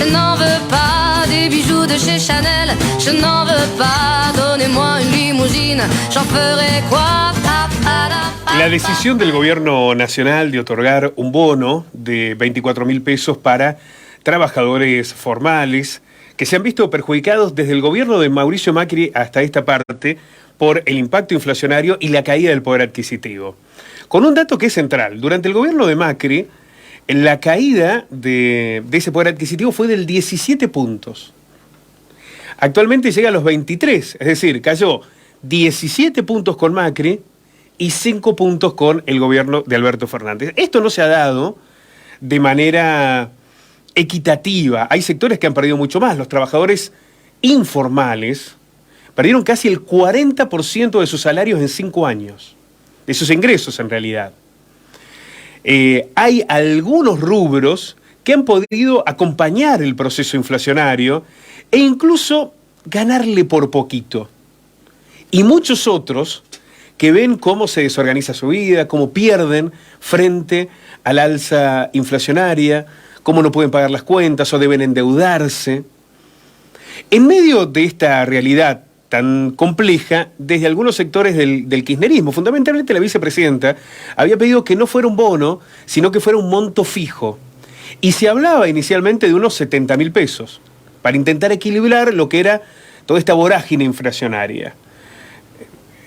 Je n'en veux pas des bijoux de chez Chanel. Je n'en veux pas, donnez-moi une limousine. J'en ferai quoi? La decisión del gobierno nacional de otorgar un bono de 24.000 pesos para trabajadores formales que se han visto perjudicados desde el gobierno de Mauricio Macri hasta esta parte por el impacto inflacionario y la caída del poder adquisitivo. Con un dato que es central, durante el gobierno de Macri, la caída de ese poder adquisitivo fue del 17 puntos. Actualmente llega a los 23, es decir, cayó 17 puntos con Macri y 5 puntos con el gobierno de Alberto Fernández. Esto no se ha dado de manera equitativa. Hay sectores que han perdido mucho más. Los trabajadores informales perdieron casi el 40% de sus salarios en 5 años, de sus ingresos en realidad. Hay algunos rubros que han podido acompañar el proceso inflacionario e incluso ganarle por poquito. Y muchos otros que ven cómo se desorganiza su vida, cómo pierden frente al alza inflacionaria, cómo no pueden pagar las cuentas o deben endeudarse. En medio de esta realidad tan compleja, desde algunos sectores del kirchnerismo, fundamentalmente la vicepresidenta, había pedido que no fuera un bono, sino que fuera un monto fijo. Y se hablaba inicialmente de unos 70.000 pesos, para intentar equilibrar lo que era toda esta vorágine inflacionaria.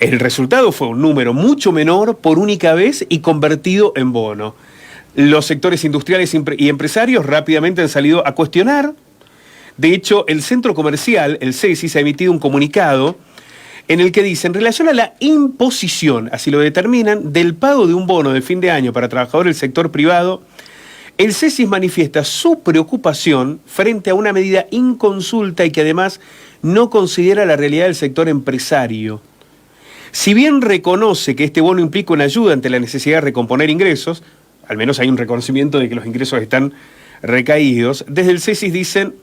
El resultado fue un número mucho menor por única vez y convertido en bono. Los sectores industriales y empresarios rápidamente han salido a cuestionar. De hecho, el centro comercial, el CESIS, ha emitido un comunicado en el que dice, en relación a la imposición, así lo determinan, del pago de un bono de fin de año para trabajadores del sector privado, el CESIS manifiesta su preocupación frente a una medida inconsulta y que además no considera la realidad del sector empresario. Si bien reconoce que este bono implica una ayuda ante la necesidad de recomponer ingresos, al menos hay un reconocimiento de que los ingresos están recaídos, desde el CESIS dicen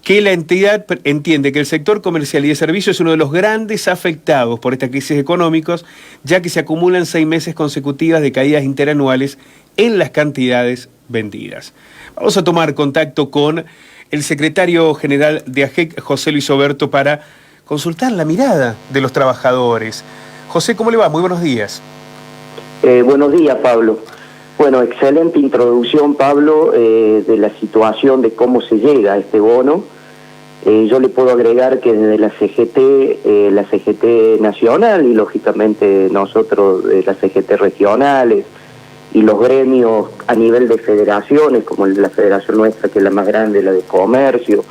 que la entidad entiende que el sector comercial y de servicios es uno de los grandes afectados por esta crisis económica, ya que se acumulan 6 meses consecutivas de caídas interanuales en las cantidades vendidas. Vamos a tomar contacto con el secretario general de AGEC, José Luis Oberto, para consultar la mirada de los trabajadores. José, ¿cómo le va? Muy buenos días. Buenos días, Pablo. Bueno, excelente introducción, Pablo, de la situación de cómo se llega a este bono. Yo le puedo agregar que desde la CGT nacional y lógicamente nosotros las CGT regionales y los gremios a nivel de federaciones, como la federación nuestra, que es la más grande, la de comercio,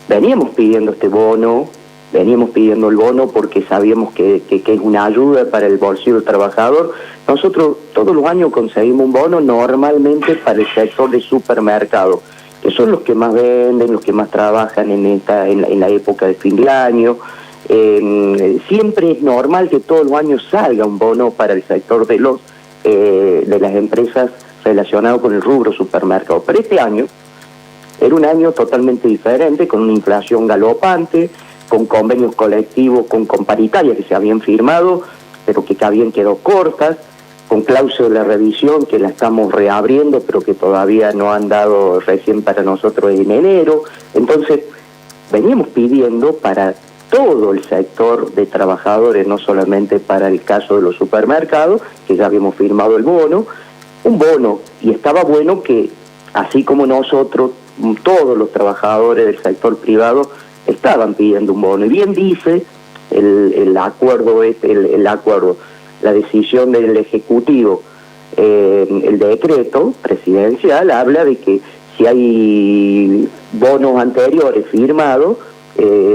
veníamos pidiendo este bono. Veníamos pidiendo el bono porque sabíamos que es una ayuda para el bolsillo del trabajador. Nosotros todos los años conseguimos un bono normalmente para el sector de supermercado, que son los que más venden, los que más trabajan en la época de fin de año. Siempre es normal que todos los años salga un bono para el sector de las empresas relacionado con el rubro supermercado. Pero este año era un año totalmente diferente, con una inflación galopante, con convenios colectivos, con paritarias que se habían firmado, pero que habían quedado cortas, con cláusula de revisión que la estamos reabriendo, pero que todavía no han dado recién para nosotros en enero. Entonces, veníamos pidiendo para todo el sector de trabajadores, no solamente para el caso de los supermercados, que ya habíamos firmado el bono, un bono, y estaba bueno que, así como nosotros, todos los trabajadores del sector privado, estaban pidiendo un bono. Y bien dice el acuerdo, la decisión del Ejecutivo, el decreto presidencial habla de que si hay bonos anteriores firmados,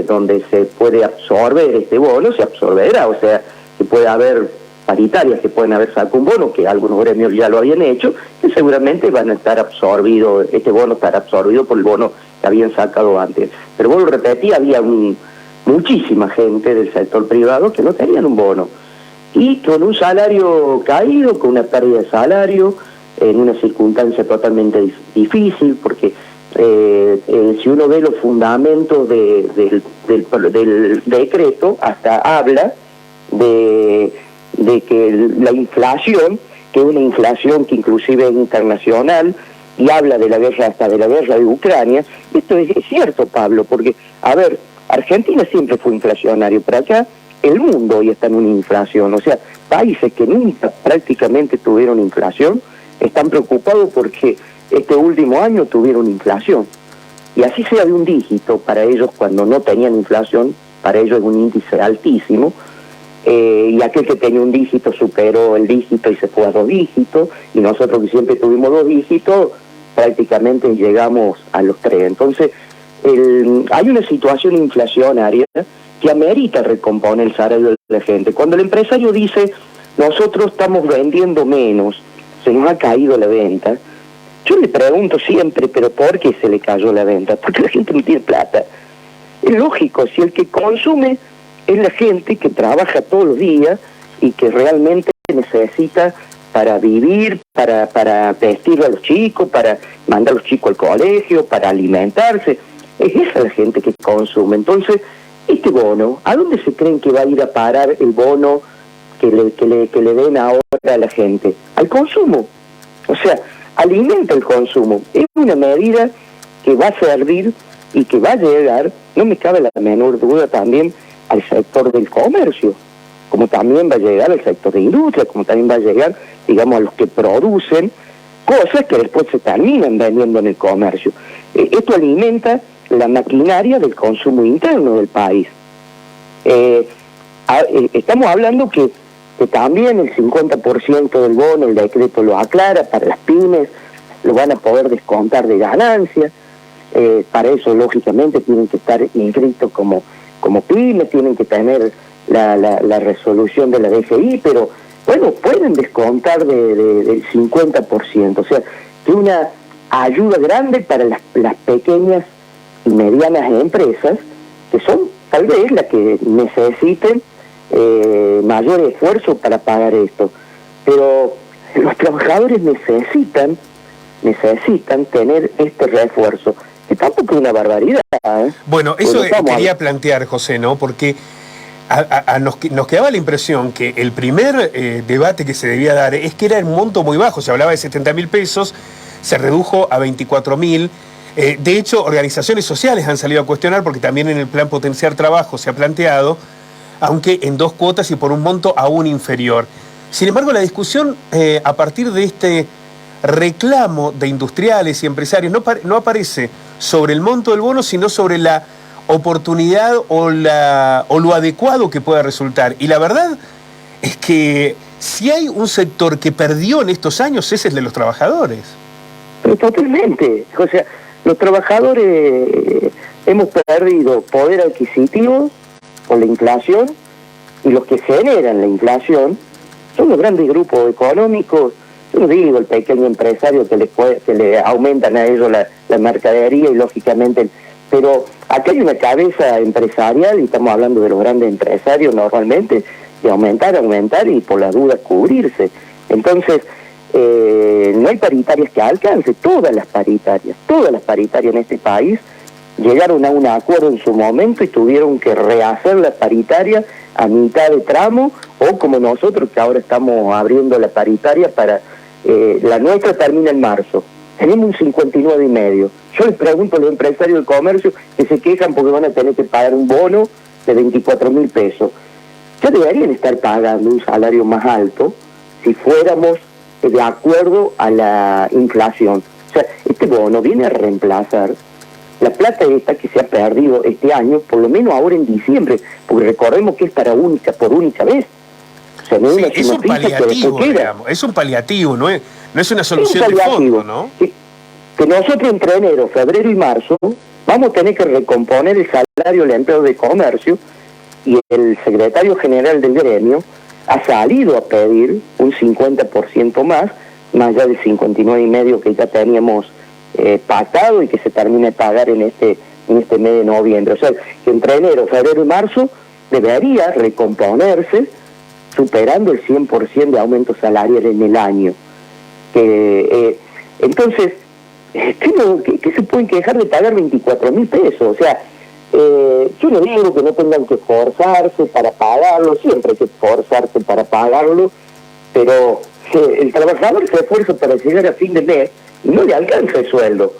donde se puede absorber este bono, se absorberá. O sea, que puede haber paritarias que pueden haber sacado un bono, que algunos gremios ya lo habían hecho, que seguramente van a estar absorbidos, este bono estará absorbido por el bono que habían sacado antes. Pero vuelvo a repetir, había muchísima gente del sector privado que no tenían un bono. Y con un salario caído, con una pérdida de salario, en una circunstancia totalmente difícil, porque si uno ve los fundamentos del decreto, hasta habla de que la inflación, que es una inflación que inclusive es internacional, y habla de la guerra, hasta de la guerra de Ucrania. Esto es cierto, Pablo, porque, a ver, Argentina siempre fue inflacionario, pero acá el mundo hoy está en una inflación. O sea, países que nunca prácticamente tuvieron inflación están preocupados porque este último año tuvieron inflación. Y así sea de un dígito, para ellos cuando no tenían inflación, para ellos es un índice altísimo, y aquel que tenía un dígito superó el dígito y se fue a 2 dígitos, y nosotros que siempre tuvimos 2 dígitos, prácticamente llegamos a los 3. Entonces, hay una situación inflacionaria que amerita recomponer el salario de la gente. Cuando el empresario dice, nosotros estamos vendiendo menos, se nos ha caído la venta, yo le pregunto siempre, ¿pero por qué se le cayó la venta? Porque la gente no tiene plata. Es lógico, si el que consume es la gente que trabaja todos los días y que realmente necesita para vivir, para vestir a los chicos, para mandar a los chicos al colegio, para alimentarse. Es esa la gente que consume. Entonces, este bono, ¿a dónde se creen que va a ir a parar el bono que le den ahora a la gente? Al consumo. O sea, alimenta el consumo. Es una medida que va a servir y que va a llegar, no me cabe la menor duda, también al sector del comercio, como también va a llegar al sector de industria, como también va a llegar, digamos, a los que producen cosas que después se terminan vendiendo en el comercio. Esto alimenta la maquinaria del consumo interno del país. Estamos hablando que también el 50% del bono, el decreto lo aclara, para las pymes lo van a poder descontar de ganancias. Para eso, lógicamente, tienen que estar inscritos como pymes, tienen que tener la resolución de la DGI, pero bueno, pueden descontar del 50%. O sea, que una ayuda grande para las pequeñas y medianas empresas, que son tal vez las que necesiten mayor esfuerzo para pagar esto. Pero los trabajadores necesitan tener este refuerzo, que tampoco es una barbaridad. Bueno, eso quería plantear, José, ¿no? Porque nos quedaba la impresión que el primer debate que se debía dar es que era un monto muy bajo. Se hablaba de 70.000 pesos, se redujo a 24.000. De hecho, organizaciones sociales han salido a cuestionar, porque también en el plan Potenciar Trabajo se ha planteado, aunque en 2 cuotas y por un monto aún inferior. Sin embargo, la discusión a partir de este reclamo de industriales y empresarios no aparece sobre el monto del bono, sino sobre la oportunidad o lo adecuado que pueda resultar. Y la verdad es que si hay un sector que perdió en estos años, ese es el de los trabajadores. Pero totalmente. O sea, los trabajadores hemos perdido poder adquisitivo por la inflación, y los que generan la inflación son los grandes grupos económicos. Yo no digo el pequeño empresario que le aumentan a ellos la mercadería y lógicamente, pero acá hay una cabeza empresarial, y estamos hablando de los grandes empresarios normalmente, de aumentar y por las dudas cubrirse. Entonces, no hay paritarias que alcance. Todas las paritarias en este país llegaron a un acuerdo en su momento y tuvieron que rehacer la paritaria a mitad de tramo, o como nosotros que ahora estamos abriendo la paritaria para... la nuestra termina en marzo, tenemos un 59,5. Yo les pregunto a los empresarios del comercio que se quejan porque van a tener que pagar un bono de 24.000 pesos. Ya deberían estar pagando un salario más alto si fuéramos de acuerdo a la inflación. O sea, este bono viene a reemplazar la plata esta que se ha perdido este año, por lo menos ahora en diciembre, porque recordemos que es por única vez. O sea, no es, es un paliativo, digamos, es un paliativo, no es una solución de fondo, ¿no? Que nosotros entre enero, febrero y marzo vamos a tener que recomponer el salario del empleo de comercio, y el secretario general del gremio ha salido a pedir un 50% más allá del 59,5 que ya teníamos pactado y que se termina de pagar en este mes de noviembre. O sea, que entre enero, febrero y marzo debería recomponerse superando el 100% de aumento salarial en el año. Entonces, ¿qué se pueden quejar de pagar 24.000 pesos? O sea, yo no digo que no tengan que esforzarse para pagarlo, siempre hay que esforzarse para pagarlo, pero el trabajador se esfuerza para llegar a fin de mes y no le alcanza el sueldo.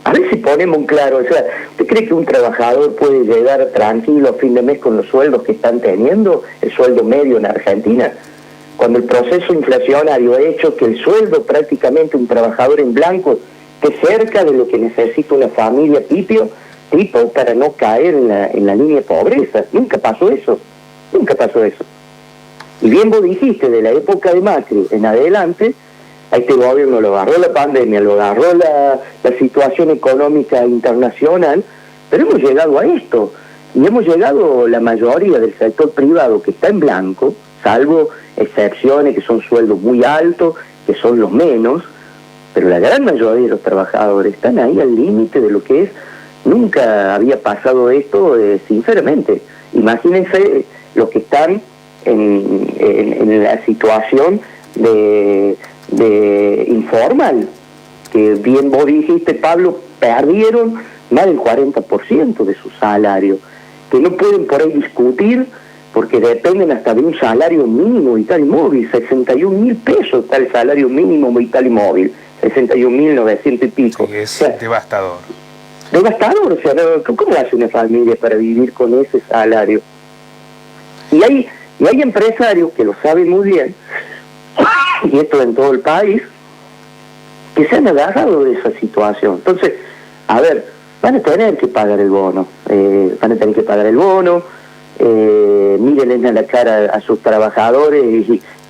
A ver si ponemos un claro, o sea, ¿usted cree que un trabajador puede llegar tranquilo a fin de mes con los sueldos que están teniendo, el sueldo medio en Argentina? Cuando el proceso inflacionario ha hecho que el sueldo prácticamente un trabajador en blanco esté cerca de lo que necesita una familia tipo para no caer en la línea de pobreza. Nunca pasó eso. Y bien vos dijiste, de la época de Macri en adelante, a este gobierno lo agarró la pandemia, lo agarró la situación económica internacional, pero hemos llegado a esto. Y hemos llegado la mayoría del sector privado que está en blanco, salvo excepciones que son sueldos muy altos, que son los menos, pero la gran mayoría de los trabajadores están ahí al límite de lo que es. Nunca había pasado esto, sinceramente. Imagínense los que están en la situación de informal, que bien vos dijiste, Pablo, perdieron más del 40% de su salario, que no pueden por ahí discutir porque dependen hasta de un salario mínimo vital y móvil. 61.000 pesos está el salario mínimo vital y móvil, 61.900 y pico. Sí, es devastador. Devastador, o sea, ¿cómo hace una familia para vivir con ese salario? Y hay empresarios que lo saben muy bien, y esto en todo el país, que se han agarrado de esa situación. Entonces, a ver, van a tener que pagar el bono, mírenles a la cara a sus trabajadores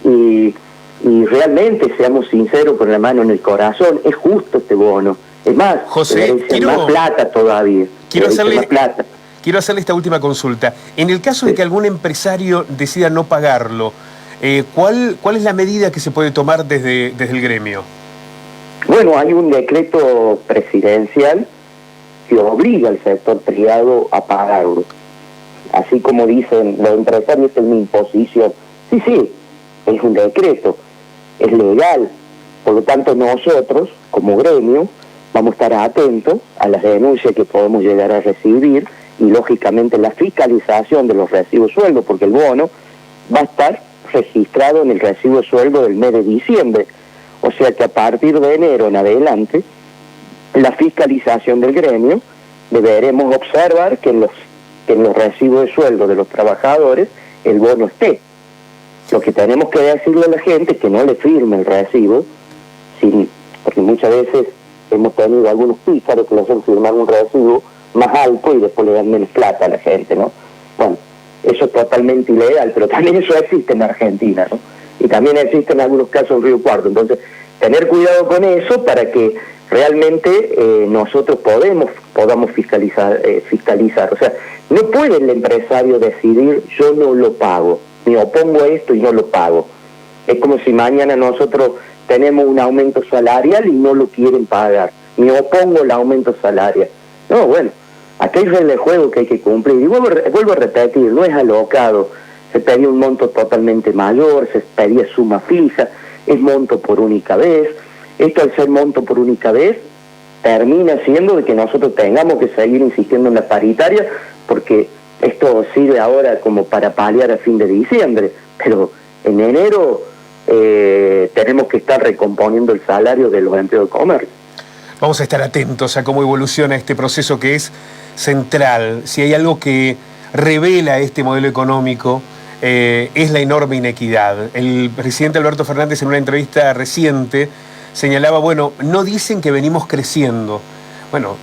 y realmente seamos sinceros con la mano en el corazón, es justo este bono. Es más, José, más plata todavía. Quiero hacerle esta última consulta. En el caso de que algún empresario decida no pagarlo, ¿cuál es la medida que se puede tomar desde el gremio? Bueno, hay un decreto presidencial que obliga al sector privado a pagarlo. Así como dicen los empresarios, es una imposición. Sí, es un decreto, es legal. Por lo tanto, nosotros, como gremio, vamos a estar atentos a las denuncias que podemos llegar a recibir y, lógicamente, la fiscalización de los recibos de sueldo, porque el bono va a estar registrado en el recibo de sueldo del mes de diciembre. O sea que a partir de enero en adelante, la fiscalización del gremio, deberemos observar que en los recibos de sueldo de los trabajadores el bono esté. Lo que tenemos que decirle a la gente es que no le firme el recibo, porque muchas veces hemos tenido algunos pícaros que le hacen firmar un recibo más alto y después le dan menos plata a la gente, ¿no? Bueno, eso es totalmente ilegal, pero también eso existe en Argentina, ¿no? Y también existe en algunos casos en Río Cuarto. Entonces, tener cuidado con eso para que realmente nosotros podamos fiscalizar. O sea, no puede el empresario decidir, yo no lo pago, me opongo a esto y no lo pago. Es como si mañana nosotros tenemos un aumento salarial y no lo quieren pagar, me opongo al aumento salarial. No, bueno, aquí hay reglas de juego que hay que cumplir. Y vuelvo a repetir, no es alocado. Se pedía un monto totalmente mayor, se pedía suma fija, es monto por única vez. Esto, al ser monto por única vez, termina siendo de que nosotros tengamos que seguir insistiendo en la paritaria, porque esto sirve ahora como para paliar a fin de diciembre, pero en enero tenemos que estar recomponiendo el salario de los empleados de comercio. Vamos a estar atentos a cómo evoluciona este proceso que es central. Si hay algo que revela este modelo económico, es la enorme inequidad. El presidente Alberto Fernández, en una entrevista reciente, señalaba, bueno, no dicen que venimos creciendo. Bueno,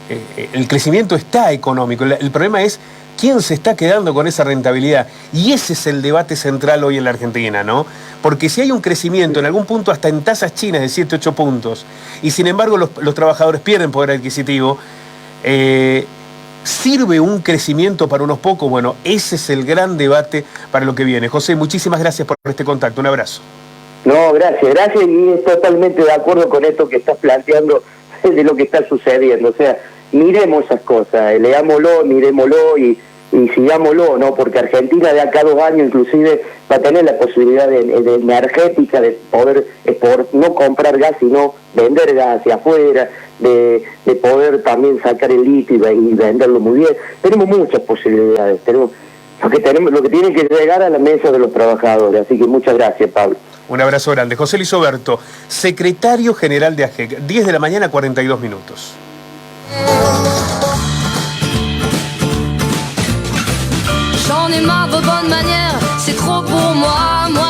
el crecimiento está económico. El problema es quién se está quedando con esa rentabilidad. Y ese es el debate central hoy en la Argentina, ¿no? Porque si hay un crecimiento en algún punto hasta en tasas chinas de 7, 8 puntos, y sin embargo los trabajadores pierden poder adquisitivo, ¿sirve un crecimiento para unos pocos? Bueno, ese es el gran debate para lo que viene. José, muchísimas gracias por este contacto. Un abrazo. No, gracias, y totalmente de acuerdo con esto que estás planteando de lo que está sucediendo. O sea, miremos esas cosas, leámoslo, miremoslo y sigámoslo, ¿no? Porque Argentina de acá a 2 años inclusive va a tener la posibilidad de energética de poder no comprar gas, sino vender gas hacia afuera, de poder también sacar el litio y venderlo muy bien. Tenemos muchas posibilidades, lo que tiene que llegar a la mesa de los trabajadores. Así que muchas gracias, Pablo. Un abrazo grande. José Lizoberto, secretario general de AGEC, 10 de la mañana, 42 minutos. J'en ai marre de bonnes manières, c'est trop pour moi, moi.